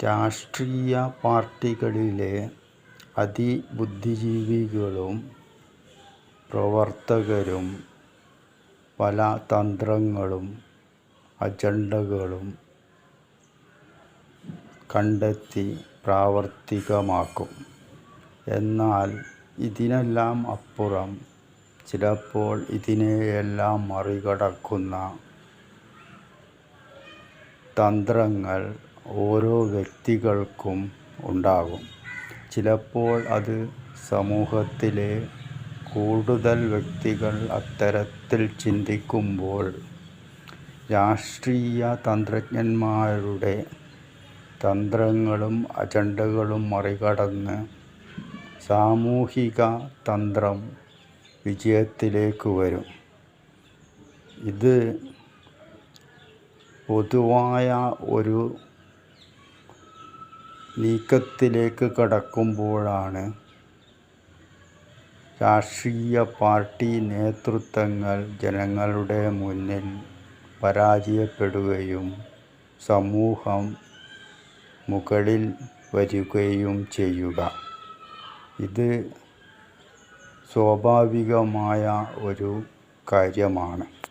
രാഷ്ട്രീയ പാർട്ടികളിലെ അതിബുദ്ധിജീവികളും പ്രവർത്തകരും പല തന്ത്രങ്ങളും അജണ്ടകളും കണ്ടെത്തി പ്രാവർത്തികമാക്കും. എന്നാൽ ഇതിനെല്ലാം അപ്പുറം ചിലപ്പോൾ ഇതിനെയെല്ലാം മറികടക്കുന്ന തന്ത്രങ്ങൾ ഓരോ വ്യക്തികൾക്കും ഉണ്ടാകും. ചിലപ്പോൾ അത് സമൂഹത്തിലെ കൂടുതൽ വ്യക്തികൾ അത്തരത്തിൽ ചിന്തിക്കുമ്പോൾ രാഷ്ട്രീയ തന്ത്രജ്ഞന്മാരുടെ തന്ത്രങ്ങളും അജണ്ടകളും മറികടന്ന് സാമൂഹിക തന്ത്രം വിജയത്തിലേക്ക് വരും. ഇത് പൊതുവായ ഒരു നീക്കത്തിലേക്ക് കടക്കുമ്പോഴാണ് രാഷ്ട്രീയ പാർട്ടി നേതൃത്വങ്ങൾ ജനങ്ങളുടെ മുന്നിൽ പരാജയപ്പെടുകയും സമൂഹം മുകളിൽ വരികയും ചെയ്യുക. ഇത് സ്വാഭാവികമായ ഒരു കാര്യമാണ്.